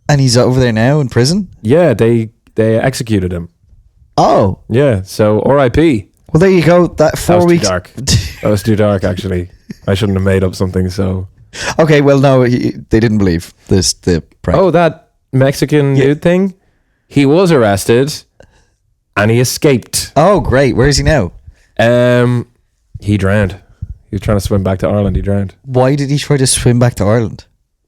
And he's over there now in prison?
Yeah, they executed him.
Oh.
Yeah, so R.I.P.
Well, there you go. That 4
was
weeks.
too dark. That was too dark, actually. I shouldn't have made up something so...
Okay, well, no, they didn't believe the prank.
Oh, that Mexican nude thing? He was arrested and he escaped.
Oh, great. Where is he now?
He drowned. He was trying to swim back to Ireland. He drowned.
Why did he try to swim back to Ireland?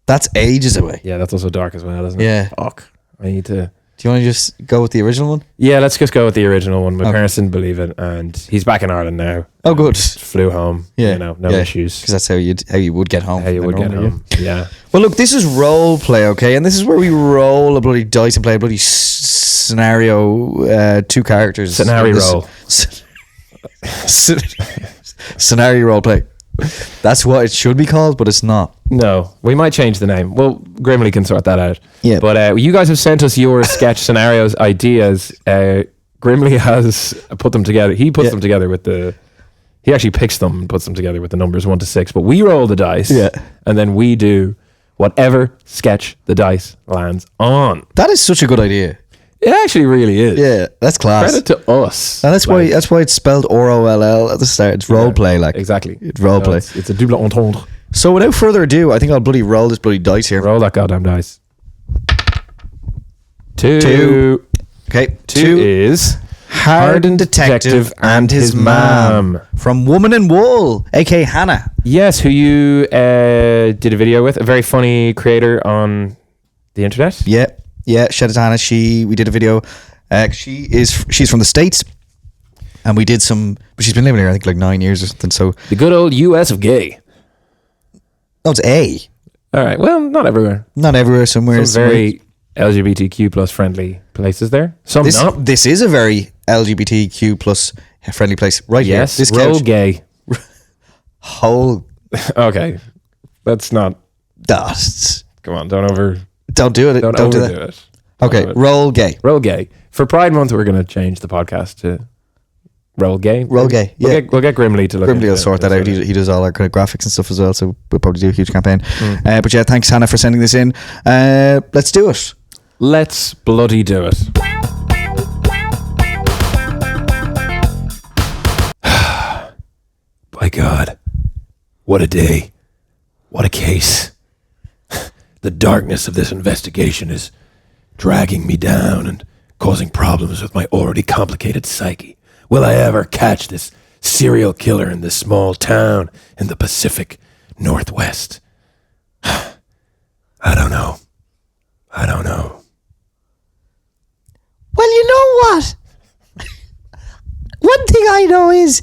That's ages away.
Yeah, that's also dark as well, isn't it?
Yeah.
Fuck. I need to...
Do you want to just go with the original one?
Yeah, let's just go with the original one. My parents didn't believe it, and he's back in Ireland now.
Oh, good.
Just flew home.
Yeah.
You know, no issues.
Because that's how you would get home.
How you would get
normally,
home. Yeah.
Well, look, this is role play, okay? And this is where we roll a bloody dice and play a bloody scenario, two characters.
Scenario roll.
Scenario role play. That's what it should be called, but it's not.
No, we might change the name. Well, Grimley can sort that out.
Yeah.
But you guys have sent us your sketch scenarios, ideas. Grimley has put them together. He puts them together with the... He actually picks them and puts them together with the numbers 1 to 6. But we roll the dice.
Yeah.
And then we do whatever sketch the dice lands on.
That is such a good idea.
It actually really is.
Yeah, that's class.
Credit to us.
And that's why it's spelled R-O-L-L at the start. It's role play, like.
Exactly.
It's role play.
It's a double entendre.
So without further ado, I think I'll bloody roll this bloody dice here.
Roll that goddamn dice. 2.
2. Okay.
2 is
Hardened Detective and His Mom. From Woman in Wool, aka Hannah.
Yes, who you did a video with. A very funny creator on the internet.
Yeah, shout out to Hannah. We did a video. She's from the States, and we did some. But she's been living here, I think, like 9 years or something. So
The good old US of gay.
no, it's A.
All right. Well, not everywhere.
Not everywhere. Somewhere.
Some very LGBTQ plus friendly places there. Some not.
This is a very LGBTQ plus friendly place, right
Yes.
here. This
roll
couch.
gay.
Whole
Okay. Let's not.
dust.
Come on. Don't do it.
Don't do
overdo
that.
it. Don't
Okay,
do it.
roll gay.
Roll gay. For Pride Month, we're going to change the podcast to Roll Gay.
Roll gay.
We'll
Yeah.
get Grimley to look
Grimley
into
will
it.
sort that out. He does all our kind of graphics and stuff as well, so we'll probably do a huge campaign. But yeah, thanks Hannah for sending this in. Let's do it.
Let's bloody do it. By God, what a day. What a case. The darkness of this investigation is dragging me down and causing problems with my already complicated psyche. Will I ever catch this serial killer in this small town in the Pacific Northwest? I don't know.
Well, you know what? One thing I know is,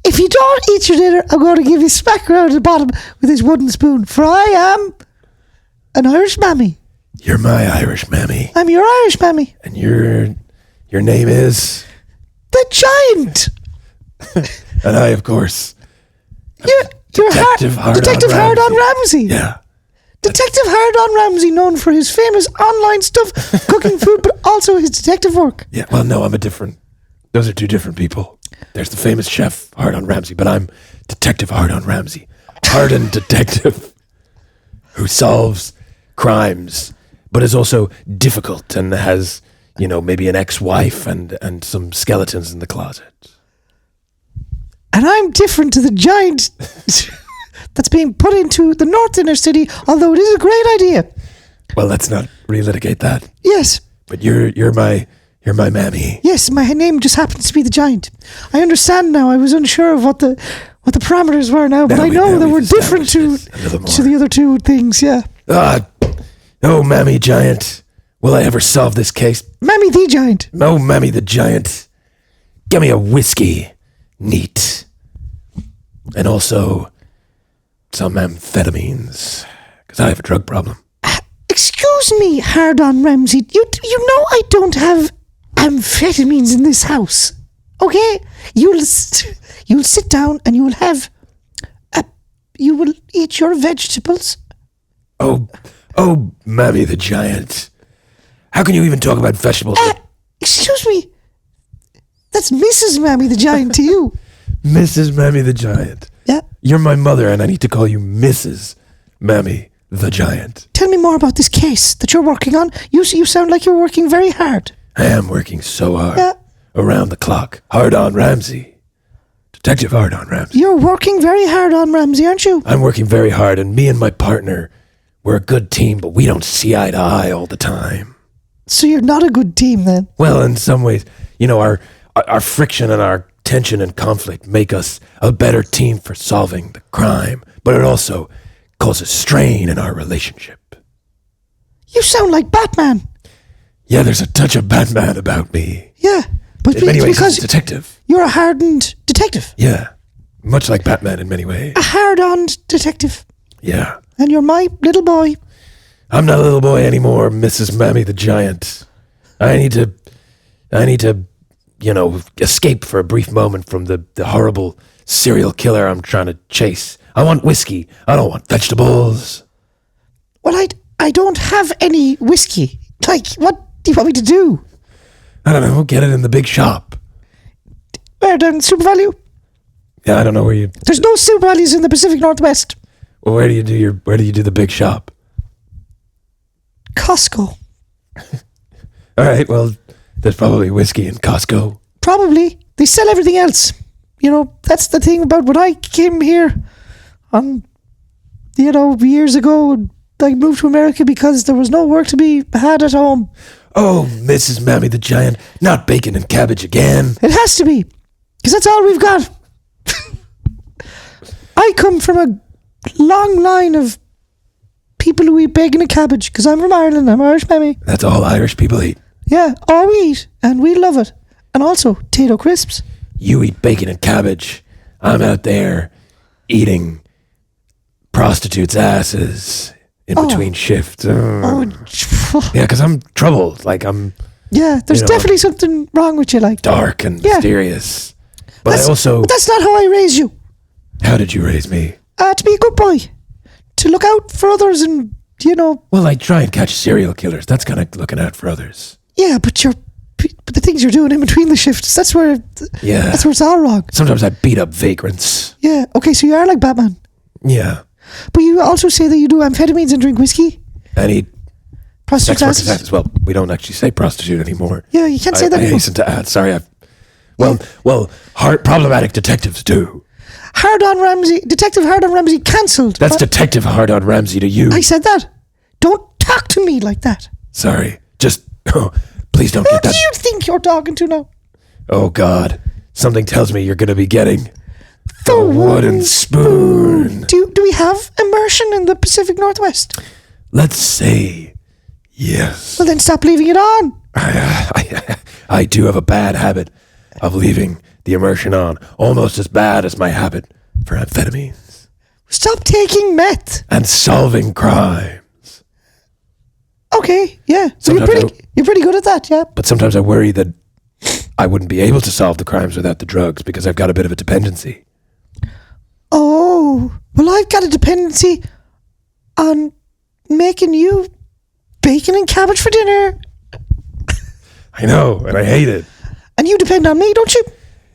if you don't eat your dinner, I'm going to give you a smack around the bottom with this wooden spoon. For I am an Irish mammy.
You're my Irish mammy.
I'm your Irish mammy.
And your name is?
The Giant.
And I, of course,
You're
Detective
Hardon Ramsay.
Yeah.
Detective Hardon Ramsay, known for his famous online stuff, cooking food, but also his detective work.
Yeah, well, no, those are two different people. There's the famous chef, Hardon Ramsay, but I'm Detective Hardon Ramsay. Hardened detective who solves crimes, but is also difficult and has, maybe an ex-wife and some skeletons in the closet.
And I'm different to the Giant that's being put into the North Inner City, although it is a great idea.
Well, let's not relitigate that.
Yes.
But you're my mammy.
Yes, my name just happens to be the Giant. I understand now. I was unsure of what the parameters were now, but I know they were different to the other two things. Yeah.
Oh, Mammy Giant, will I ever solve this case?
Mammy the Giant.
Oh, Mammy the Giant, give me a whiskey, neat, and also some amphetamines, because I have a drug problem.
Excuse me, Hardon Ramsay. You know I don't have amphetamines in this house. Okay, you'll sit down and you will eat your vegetables.
Oh, Mammy the Giant, how can you even talk about vegetables?
Excuse me. That's Mrs. Mammy the Giant to you.
Mrs. Mammy the Giant.
Yeah.
You're my mother, and I need to call you Mrs. Mammy the Giant.
Tell me more about this case that you're working on. You sound like you're working very hard.
I am working so hard.
Yeah.
Around the clock. Hardon Ramsay. Detective Hardon Ramsay.
You're working very hard on Ramsay, aren't you?
I'm working very hard, and me and my partner, we're a good team, but we don't see eye to eye all the time.
So you're not a good team then?
Well, in some ways, you know, our friction and our tension and conflict make us a better team for solving the crime, but it also causes strain in our relationship.
You sound like Batman.
Yeah, there's a touch of Batman about me.
Yeah, but
In many
it's
ways,
because
he's a detective.
you're a hardened detective.
Yeah, much like Batman in many ways.
A hard-on detective.
Yeah.
And you're my little boy.
I'm not a little boy anymore, Mrs. Mammy the Giant. I need to, you know, escape for a brief moment from the horrible serial killer I'm trying to chase. I want whiskey. I don't want vegetables.
Well, I don't have any whiskey. Like, what do you want me to do?
I don't know, get it in the big shop.
Where, down Super Value?
Yeah, I don't know where you...
There's no Super Values in the Pacific Northwest.
Well, where do you do the big shop?
Costco.
All right, well, there's probably whiskey in Costco.
Probably. They sell everything else. You know, that's the thing about when I came here years ago. I moved to America because there was no work to be had at home.
Oh, Mrs. Mammy the Giant, not bacon and cabbage again.
It has to be, because that's all we've got. I come from a long line of people who eat bacon and cabbage, because I'm from Ireland. I'm Irish, Mammy.
That's all Irish people eat.
Yeah, all we eat, and we love it. And also, potato crisps.
You eat bacon and cabbage. I'm out there eating prostitutes' asses in between shifts.
Oh,
Yeah, because I'm troubled. Like, I'm
yeah, there's definitely something wrong with you, like.
dark and mysterious. But
That's-
I also...
But that's not how I raised you.
How did you raise me?
To be a good boy. To look out for others and,
Well, I try and catch serial killers. That's kind of looking out for others.
yeah, but the things you're doing in between the shifts, that's where it's all wrong.
Sometimes I beat up vagrants.
Yeah, okay, so you are like Batman.
Yeah.
But you also say that you do amphetamines and drink whiskey?
And eat
Prostitute
sex workers'
asses?
asses. Well, we don't actually say prostitute anymore.
Yeah, you can't say that
I
anymore.
hasten to add. Sorry, problematic detectives do.
Detective Hardon Ramsay cancelled.
That's Detective Hardon Ramsay to you.
I said that. Don't talk to me like that.
Sorry. Just, please don't
Who
get
do
that.
you think you're talking to now?
Oh, God. Something tells me you're going to be getting
The
wooden spoon.
Do we have immersion in the Pacific Northwest?
Let's say yes.
Well, then stop leaving it on.
I do have a bad habit of leaving the immersion on, almost as bad as my habit for amphetamines
Stop taking meth.
and solving crimes.
Okay, yeah. So you're
Sometimes
pretty good at that, yeah.
But sometimes I worry that I wouldn't be able to solve the crimes without the drugs because I've got a bit of a dependency.
Oh, well, I've got a dependency on making you bacon and cabbage for dinner.
I know, and I hate it.
And you depend on me, don't you?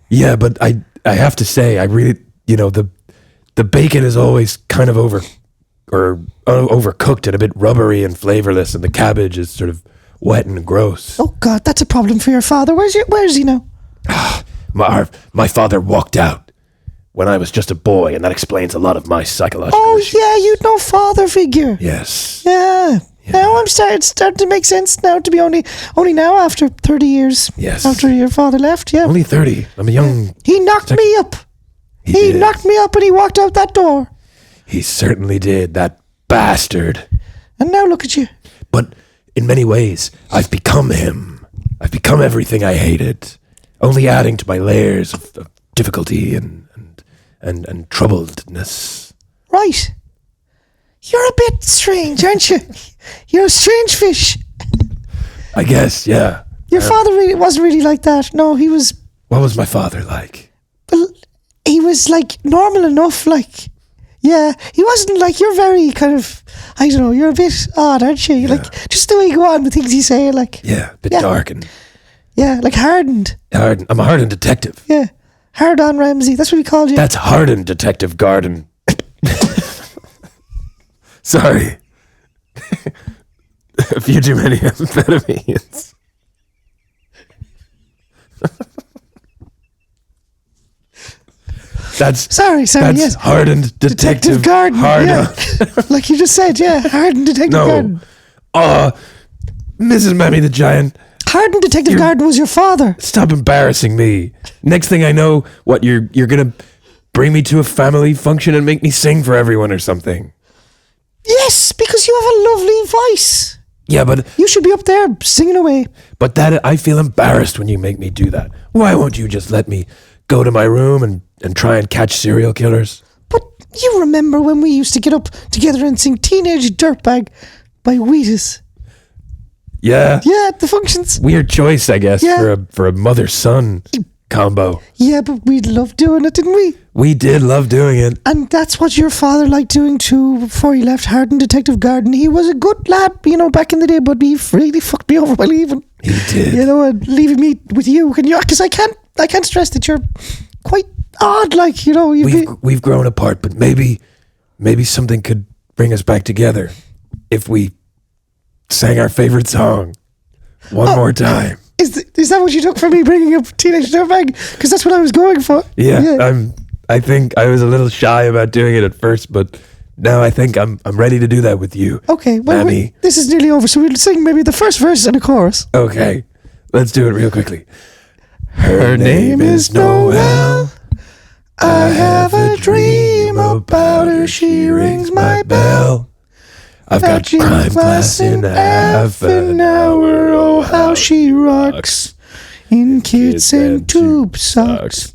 Yeah, but I have to say, I really, the bacon is always kind of overcooked and a bit rubbery and flavorless, and the cabbage is sort of wet and gross.
Oh, God, that's a problem for your father. Where's he now?
My father walked out when I was just a boy, and that explains a lot of my psychological
Oh,
issues.
yeah, you'd no father figure.
Yes.
Yeah. Now it's starting to make sense now to be only now after 30 years.
Yes.
After your father left, yeah.
Only 30. I'm a young...
He knocked me up. He
did.
knocked me up and he walked out that door.
He certainly did, that bastard.
And now look at you.
But in many ways, I've become him. I've become everything I hated, only adding to my layers of difficulty and troubledness.
Right. You're a bit strange, aren't you? You're a strange fish.
I guess, yeah.
Your father wasn't really like that. No, he was...
What was my father like?
Well, he was like normal enough, like... Yeah, he wasn't like... You're very kind of... I don't know, you're a bit odd, aren't you?
Yeah.
Like, just the way you go on, the things you say, like...
Yeah, a bit
Yeah.
dark and
Yeah, like hardened.
hard. I'm a hardened detective.
Yeah. Hardon Ramsay. That's what we called you.
That's hardened, Detective Garden. Sorry. A few too many amphetamines.
Sorry,
That's
yes.
hardened, Detective
Garden.
Hardon.
Yeah. Like you just said, yeah. Hardened Detective Garden.
No. Mrs. Mammy the Giant,
Hardened Detective
You're-
Garden was your father.
stop embarrassing me. Next thing I know, what, you're gonna bring me to a family function and make me sing for everyone or something.
Yes, because you have a lovely voice.
Yeah, but
You should be up there singing away.
that I feel embarrassed when you make me do that. Why won't you just let me go to my room and try and catch serial killers?
But you remember when we used to get up together and sing Teenage Dirtbag by Wheatus?
Yeah.
Yeah, at the functions.
Weird choice, I guess,
Yeah.
for a mother-son combo.
Yeah, but we loved doing it, didn't we?
We did love doing it.
And that's what your father liked doing too before he left Hardin Detective Garden. He was a good lad, back in the day, but he really fucked me over by leaving.
He did.
And leaving me with you. Because I can't stress that you're quite odd,
We've grown apart, but maybe something could bring us back together if we sang our favorite song one more time.
Is that what you took from me bringing up Teenage Dirtbag? Because that's what I was going for.
Yeah. I think I was a little shy about doing it at first, but now I think I'm ready to do that with you.
Okay, well,
Mammy.
this is nearly over, so we'll sing maybe the first verse and a chorus.
Okay, let's do it real quickly.
Her name is Noelle. I have a dream about her. She rings my bell.
I've got crime class in half an hour.
Oh, how she rocks in kits and tube socks.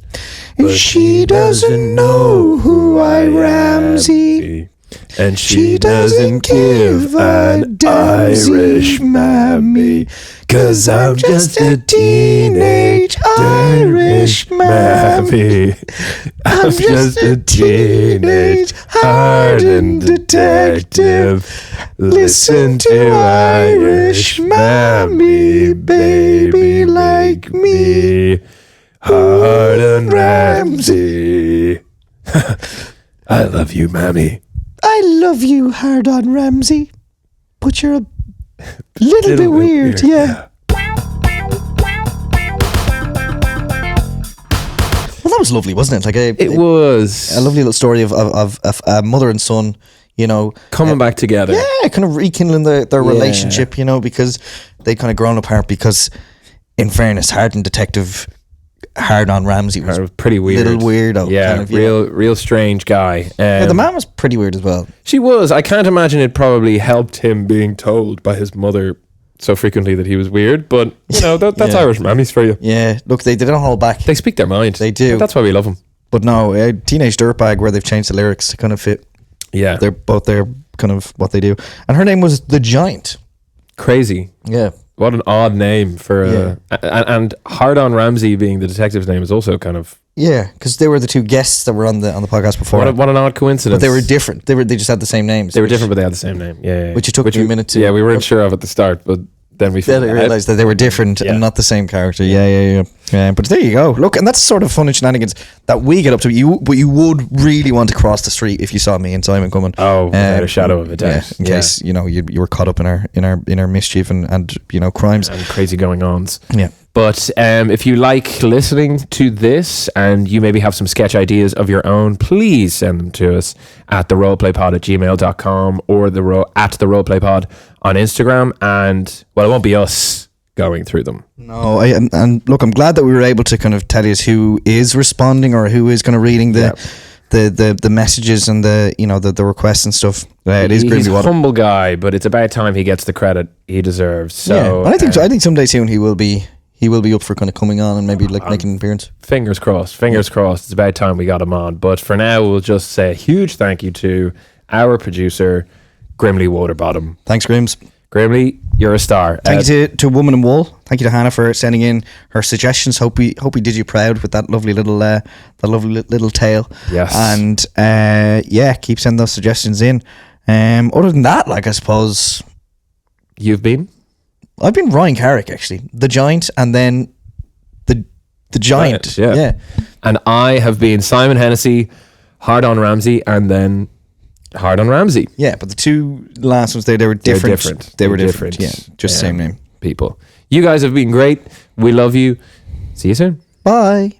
And she doesn't know who I Ramsay.
And
She doesn't give a Irish mammy. 'Cause I'm just a teenage Irish mammy. I'm just a teenage hardened detective. Listen to Irish mammy, baby like me.
Hardon Ramsay. I love you, Mammy.
I love you, Hardon Ramsay, but you're a little bit weird, yeah.
Well, that was lovely, wasn't it?
It was
a lovely little story of a mother and son,
coming back together.
yeah, kind of rekindling their relationship, because they kind of grown apart. Because, in fairness, Hardened Detective Hardon Ramsay was
It was pretty weird.
little weirdo.
Yeah,
kind of,
real strange guy.
The man was pretty weird as well.
She was. I can't imagine it probably helped him being told by his mother so frequently that he was weird. But that's
Yeah.
Irish mammies for you.
Yeah, look, they don't hold back.
They speak their mind.
They do.
That's why we love them.
But no, Teenage Dirtbag, where they've changed the lyrics to kind of fit
Yeah,
they're kind of what they do. And her name was The Giant.
crazy.
Yeah.
What an odd name for and Hardon Ramsay being the detective's name is also kind of
Yeah, because they were the two guests that were on the podcast before.
what an odd coincidence.
But they were different. They just had the same names.
They were different, but they had the same name. Yeah.
Which it took me a minute to-
Yeah, we weren't sure of at the start, but then we
Then I realised that they were different
Yeah.
and not the same character. Yeah. But there you go. Look, and that's sort of fun and shenanigans that we get up to. But you would really want to cross the street if you saw me and Simon coming.
Oh, without a shadow of a doubt.
In case you were caught up in our mischief and crimes
and crazy going ons.
Yeah.
But if you like listening to this and you maybe have some sketch ideas of your own, please send them to us at theroleplaypod@gmail.com or at the roleplaypod on Instagram. And, well, it won't be us going through them.
No, and look, I'm glad that we were able to kind of tell you who is responding or who is kind of reading the messages and the requests and stuff. It is
He's
Grimsby
a
Water.
humble guy, but it's about time he gets the credit he deserves. So
And I think someday soon he will be up for kind of coming on and maybe making an appearance.
Fingers crossed. It's about time we got him on. But for now, we'll just say a huge thank you to our producer, Grimley Waterbottom.
Thanks, Grims.
Grimley, you're a star.
Thank you to Woman in Wool. Thank you to Hannah for sending in her suggestions. Hope we did you proud with that lovely little tale.
Yes.
And keep sending those suggestions in. Other than that, I suppose
You've been?
I've been Ryan Carrick actually, The Giant, and then The giant.
Yeah. And I have been Simon Hennessy, Hardon Ramsay, and then Hardon Ramsay.
Yeah, but the two last ones, they were different. They were different. Yeah, just same name.
People. You guys have been great. We love you. See you soon.
Bye.